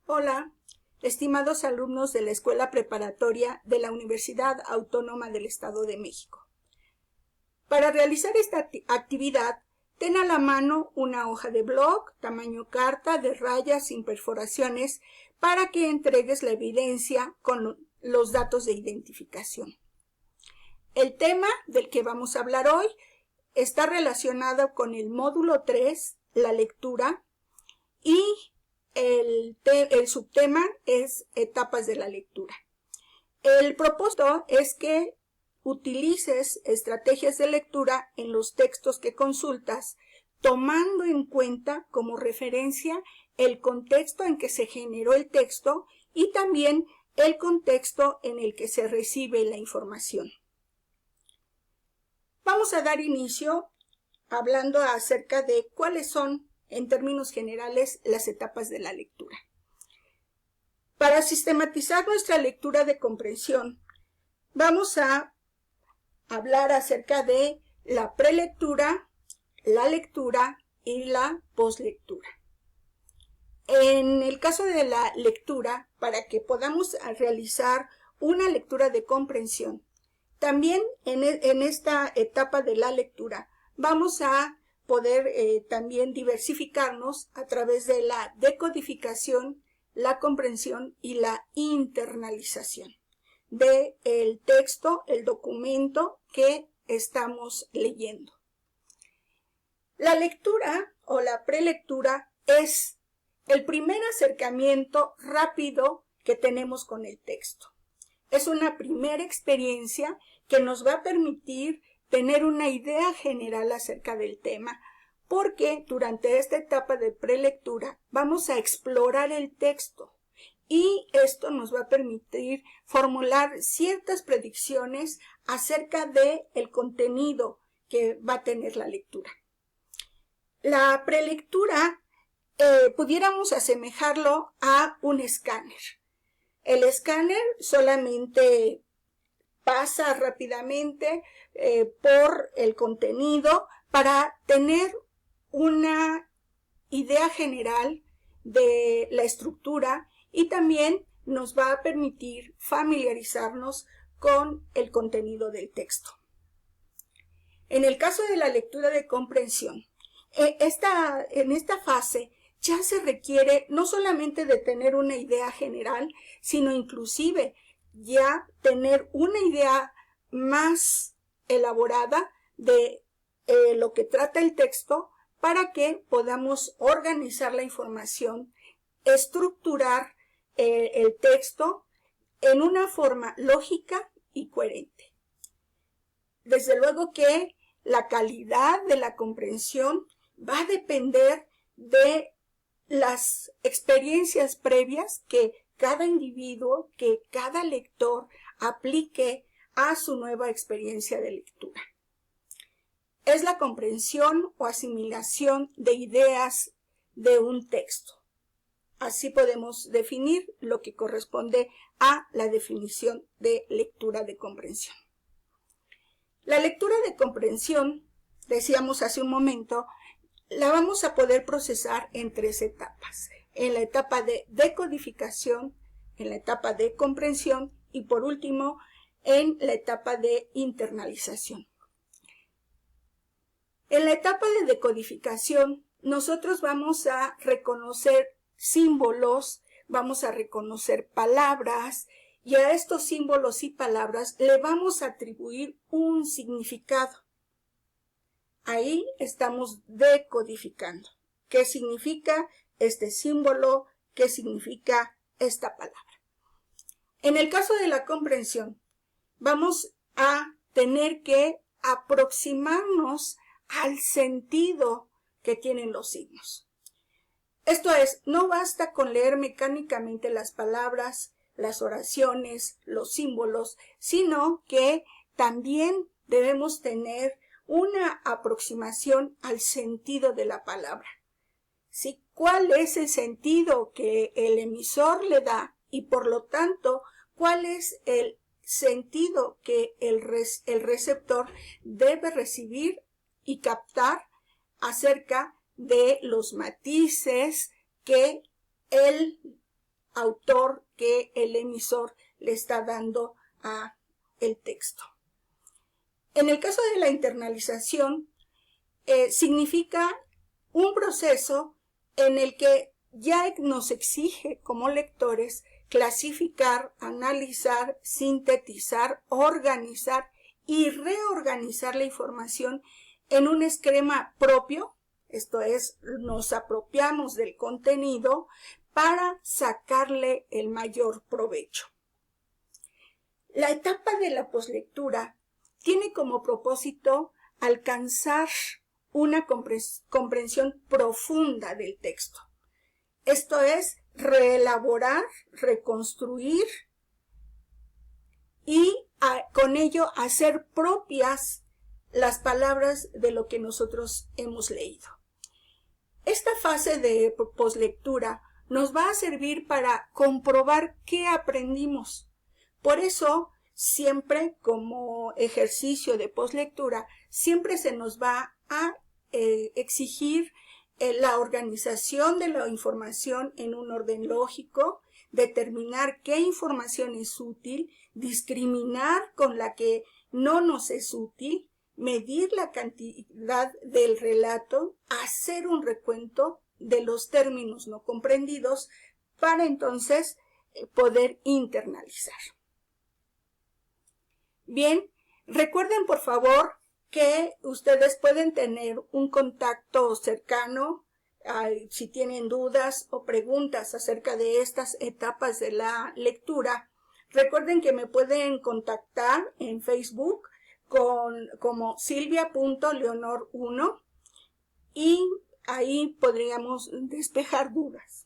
Hola, estimados alumnos de la Escuela Preparatoria de la Universidad Autónoma del Estado de México. Para realizar esta actividad, ten a la mano una hoja de blog, tamaño carta, de rayas sin perforaciones, para que entregues la evidencia con los datos de identificación. El tema del que vamos a hablar hoy está relacionado con el módulo 3, la lectura, y el subtema es etapas de la lectura. El propósito es que utilices estrategias de lectura en los textos que consultas, tomando en cuenta como referencia el contexto en que se generó el texto y también el contexto en el que se recibe la información. Vamos a dar inicio hablando acerca de cuáles son, en términos generales, las etapas de la lectura. Para sistematizar nuestra lectura de comprensión, vamos a hablar acerca de la prelectura, la lectura y la poslectura. En el caso de la lectura, para que podamos realizar una lectura de comprensión, también en esta etapa de la lectura vamos a poder también diversificarnos a través de la decodificación, la comprensión y la internalización del texto, el documento que estamos leyendo. La lectura o la prelectura es el primer acercamiento rápido que tenemos con el texto. Es una primera experiencia que nos va a permitir tener una idea general acerca del tema, porque durante esta etapa de prelectura vamos a explorar el texto y esto nos va a permitir formular ciertas predicciones acerca del contenido que va a tener la lectura. La prelectura pudiéramos asemejarlo a un escáner. El escáner solamente pasa rápidamente por el contenido para tener una idea general de la estructura y también nos va a permitir familiarizarnos con el contenido del texto. En el caso de la lectura de comprensión, en esta fase ya se requiere no solamente de tener una idea general, sino inclusive ya tener una idea más elaborada de lo que trata el texto para que podamos organizar la información, estructurar el texto en una forma lógica y coherente. Desde luego que la calidad de la comprensión va a depender de las experiencias previas que cada individuo, que cada lector aplique a su nueva experiencia de lectura. Es la comprensión o asimilación de ideas de un texto. Así podemos definir lo que corresponde a la definición de lectura de comprensión. La lectura de comprensión, decíamos hace un momento, la vamos a poder procesar en 3 etapas. En la etapa de decodificación, en la etapa de comprensión y por último en la etapa de internalización. En la etapa de decodificación, nosotros vamos a reconocer símbolos, vamos a reconocer palabras y a estos símbolos y palabras le vamos a atribuir un significado. Ahí estamos decodificando. ¿Qué significa este símbolo? ¿Qué significa esta palabra? En el caso de la comprensión, vamos a tener que aproximarnos al sentido que tienen los signos. Esto es, no basta con leer mecánicamente las palabras, las oraciones, los símbolos, sino que también debemos tener una aproximación al sentido de la palabra. ¿Sí? ¿Cuál es el sentido que el emisor le da? Y por lo tanto, ¿cuál es el sentido que el receptor debe recibir y captar acerca de los matices que el autor que el emisor le está dando a el texto. En el caso de la internalización, significa un proceso en el que ya nos exige como lectores clasificar, analizar, sintetizar, organizar y reorganizar la información en un esquema propio, esto es, nos apropiamos del contenido para sacarle el mayor provecho. La etapa de la poslectura tiene como propósito alcanzar una comprensión profunda del texto. Esto es, reelaborar, reconstruir y con ello hacer propias las palabras de lo que nosotros hemos leído. Esta fase de poslectura nos va a servir para comprobar qué aprendimos. Por eso, siempre como ejercicio de poslectura, siempre se nos va a exigir la organización de la información en un orden lógico, determinar qué información es útil, discriminar con la que no nos es útil, medir la cantidad del relato, hacer un recuento de los términos no comprendidos para entonces poder internalizar. Bien, recuerden por favor que ustedes pueden tener un contacto cercano si tienen dudas o preguntas acerca de estas etapas de la lectura. Recuerden que me pueden contactar en Facebook como silvia.leonor1 y ahí podríamos despejar dudas.